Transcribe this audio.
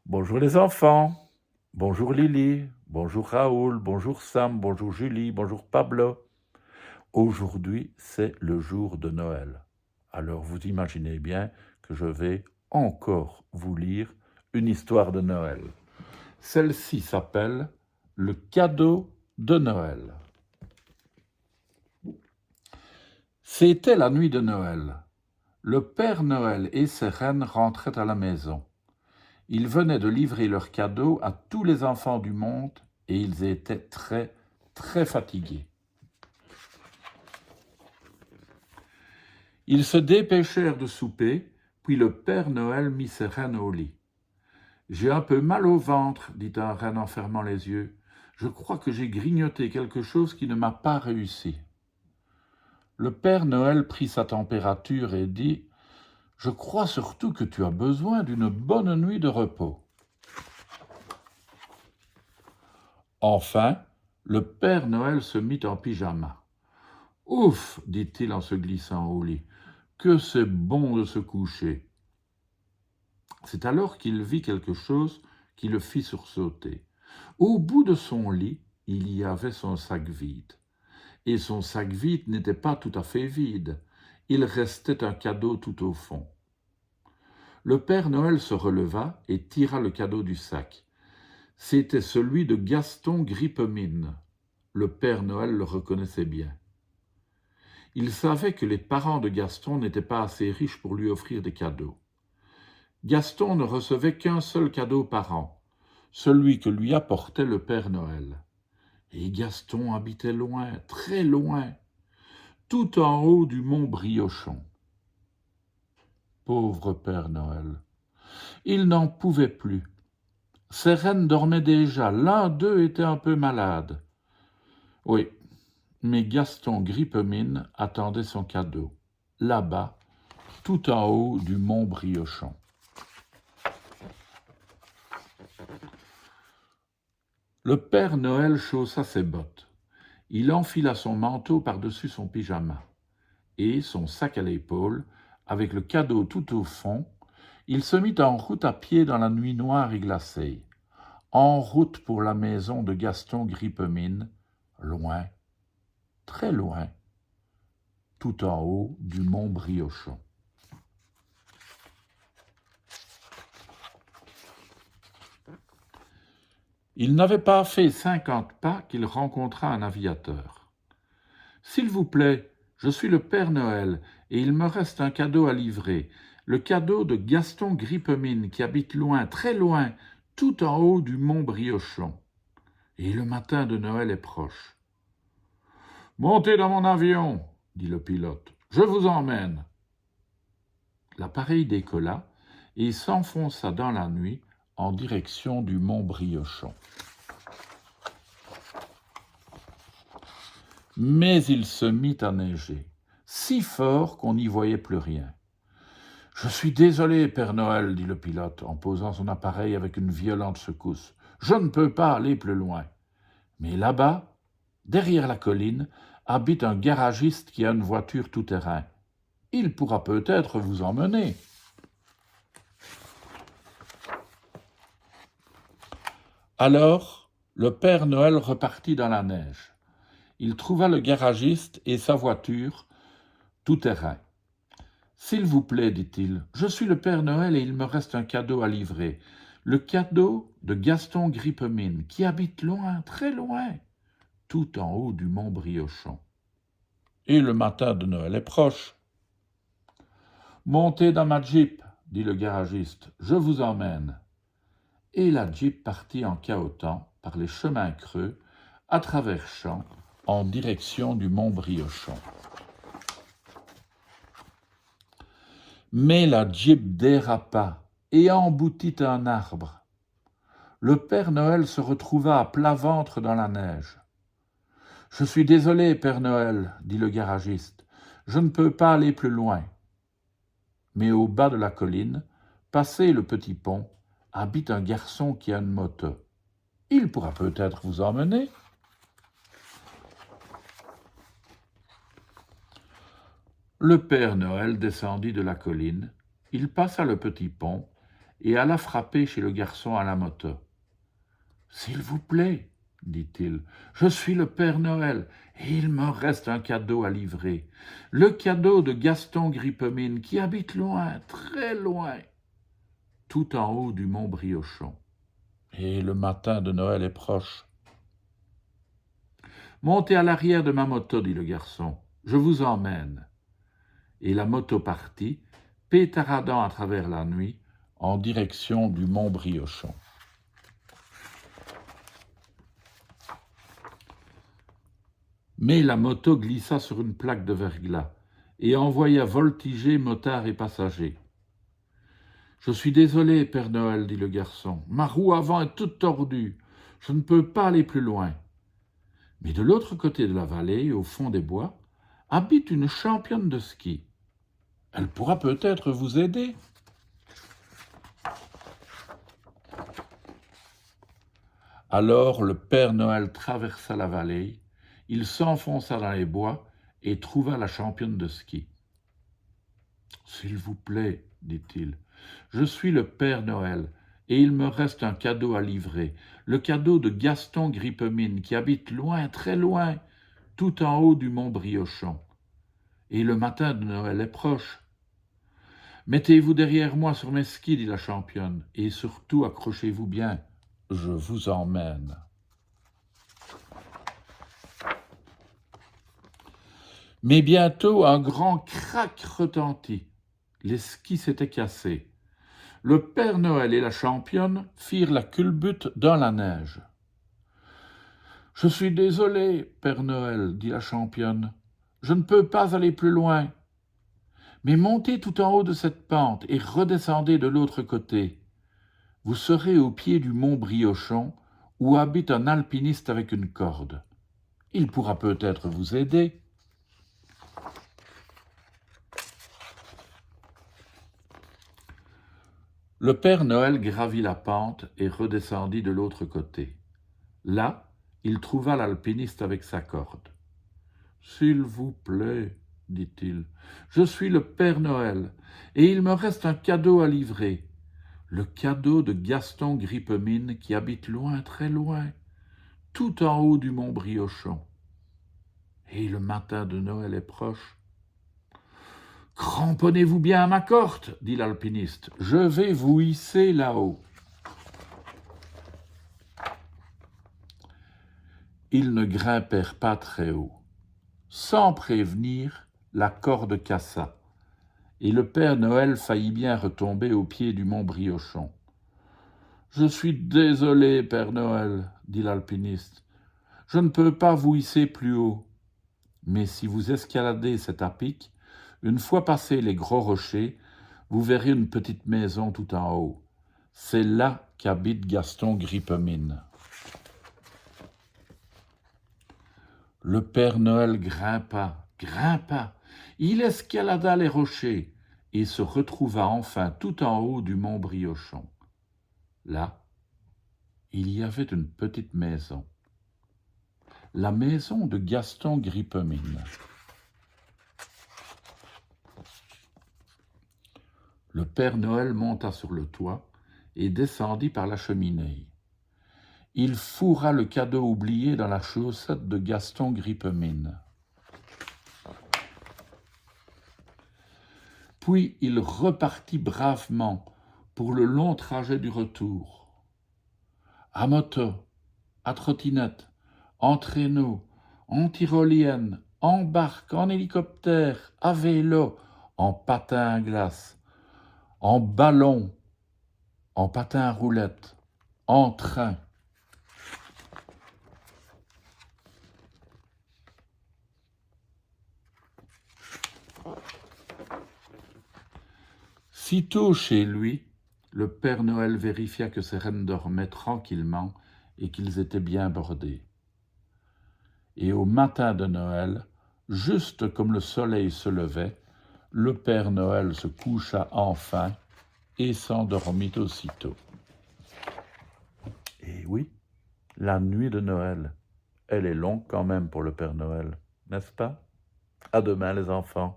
Bonjour les enfants, bonjour Lily, bonjour Raoul, bonjour Sam, bonjour Julie, bonjour Pablo. Aujourd'hui, c'est le jour de Noël. Alors vous imaginez bien que je vais encore vous lire une histoire de Noël. Celle-ci s'appelle Le cadeau de Noël. C'était la nuit de Noël. Le Père Noël et ses reines rentraient à la maison. Ils venaient de livrer leurs cadeaux à tous les enfants du monde et ils étaient très, très fatigués. Ils se dépêchèrent de souper, puis le Père Noël mit ses reines au lit. « J'ai un peu mal au ventre, dit un renne en fermant les yeux. Je crois que j'ai grignoté quelque chose qui ne m'a pas réussi. » Le Père Noël prit sa température et dit « Je crois surtout que tu as besoin d'une bonne nuit de repos. » Enfin, le Père Noël se mit en pyjama. « Ouf, dit-il en se glissant au lit, que c'est bon de se coucher. » C'est alors qu'il vit quelque chose qui le fit sursauter. Au bout de son lit, il y avait son sac vide. Et son sac vide n'était pas tout à fait vide. Il restait un cadeau tout au fond. Le Père Noël se releva et tira le cadeau du sac. C'était celui de Gaston Grippemine. Le Père Noël le reconnaissait bien. Il savait que les parents de Gaston n'étaient pas assez riches pour lui offrir des cadeaux. Gaston ne recevait qu'un seul cadeau par an, celui que lui apportait le Père Noël. Et Gaston habitait loin, très loin, tout en haut du mont Briochon. Pauvre Père Noël, il n'en pouvait plus. Ses reines dormaient déjà, l'un d'eux était un peu malade. Oui, mais Gaston Grippemine attendait son cadeau, là-bas, tout en haut du mont Briochon. Le Père Noël chaussa ses bottes. Il enfila son manteau par-dessus son pyjama. Et, son sac à l'épaule, avec le cadeau tout au fond, il se mit en route à pied dans la nuit noire et glacée. En route pour la maison de Gaston Grippemine, loin, très loin, tout en haut du mont Briochon. Il n'avait pas fait 50 pas qu'il rencontra un aviateur. « S'il vous plaît, je suis le Père Noël et il me reste un cadeau à livrer, le cadeau de Gaston Grippemine qui habite loin, très loin, tout en haut du mont Briochon. Et le matin de Noël est proche. »« Montez dans mon avion, dit le pilote, je vous emmène. » L'appareil décolla et s'enfonça dans la nuit en direction du mont Briochon. Mais il se mit à neiger, si fort qu'on n'y voyait plus rien. « Je suis désolé, Père Noël, dit le pilote en posant son appareil avec une violente secousse. Je ne peux pas aller plus loin. Mais là-bas, derrière la colline, habite un garagiste qui a une voiture tout-terrain. Il pourra peut-être vous emmener. » Alors, le Père Noël repartit dans la neige. Il trouva le garagiste et sa voiture tout-terrain. « S'il vous plaît, dit-il, je suis le Père Noël et il me reste un cadeau à livrer. Le cadeau de Gaston Grippemine, qui habite loin, très loin, tout en haut du mont Briochon. Et le matin de Noël est proche. »« Montez dans ma Jeep, dit le garagiste, je vous emmène. » Et la Jeep partit en cahotant par les chemins creux, à travers champs, en direction du mont Briochon. Mais la Jeep dérapa et emboutit un arbre. Le Père Noël se retrouva à plat ventre dans la neige. « Je suis désolé, Père Noël, dit le garagiste, je ne peux pas aller plus loin. » Mais au bas de la colline, passé le petit pont, habite un garçon qui a une moto. Il pourra peut-être vous emmener. Le Père Noël descendit de la colline, il passa le petit pont et alla frapper chez le garçon à la moto. « S'il vous plaît, dit-il, je suis le Père Noël et il me reste un cadeau à livrer. Le cadeau de Gaston Grippemine qui habite loin, très loin, tout en haut du mont Briochon. Et le matin de Noël est proche. » « Montez à l'arrière de ma moto, dit le garçon, je vous emmène. » Et la moto partit, pétaradant à travers la nuit, en direction du mont Briochon. Mais la moto glissa sur une plaque de verglas et envoya voltiger motards et passagers. « Je suis désolé, Père Noël, dit le garçon, ma roue avant est toute tordue, je ne peux pas aller plus loin. » Mais de l'autre côté de la vallée, au fond des bois, habite une championne de ski. Elle pourra peut-être vous aider. Alors le Père Noël traversa la vallée, il s'enfonça dans les bois et trouva la championne de ski. « S'il vous plaît, dit-il, je suis le Père Noël et il me reste un cadeau à livrer, le cadeau de Gaston Grippemine qui habite loin, très loin, tout en haut du mont Briochon. Et le matin de Noël est proche. Mettez-vous derrière moi sur mes skis, dit la championne, et surtout accrochez-vous bien, je vous emmène. » Mais bientôt un grand crac retentit. Les skis s'étaient cassés. Le Père Noël et la championne firent la culbute dans la neige. « Je suis désolé, Père Noël, dit la championne, je ne peux pas aller plus loin. Mais montez tout en haut de cette pente et redescendez de l'autre côté. Vous serez au pied du mont Briochon, où habite un alpiniste avec une corde. Il pourra peut-être vous aider. » Le Père Noël gravit la pente et redescendit de l'autre côté. Là, il trouva l'alpiniste avec sa corde. « S'il vous plaît, dit-il, je suis le Père Noël et il me reste un cadeau à livrer, le cadeau de Gaston Grippemine qui habite loin, très loin, tout en haut du mont Briochon. Et le matin de Noël est proche. »« Cramponnez-vous bien à ma corde, dit l'alpiniste, je vais vous hisser là-haut. » Ils ne grimpèrent pas très haut. Sans prévenir, la corde cassa, et le Père Noël faillit bien retomber au pied du mont Briochon. « Je suis désolé, Père Noël, dit l'alpiniste, je ne peux pas vous hisser plus haut. Mais si vous escaladez cet apic, une fois passés les gros rochers, vous verrez une petite maison tout en haut. C'est là qu'habite Gaston Grippemine. » Le Père Noël grimpa, il escalada les rochers et se retrouva enfin tout en haut du mont Briochon. Là, il y avait une petite maison, la maison de Gaston Grippemine. Le Père Noël monta sur le toit et descendit par la cheminée. Il fourra le cadeau oublié dans la chaussette de Gaston Grippemine. Puis il repartit bravement pour le long trajet du retour. À moto, à trottinette, en traîneau, en tyrolienne, en barque, en hélicoptère, à vélo, en patin à glace, en ballon, en patin à roulettes, en train. Sitôt chez lui, le Père Noël vérifia que ses rennes dormaient tranquillement et qu'ils étaient bien bordés. Et au matin de Noël, juste comme le soleil se levait, le Père Noël se coucha enfin et s'endormit aussitôt. Et oui, la nuit de Noël, elle est longue quand même pour le Père Noël, n'est-ce pas? À demain les enfants.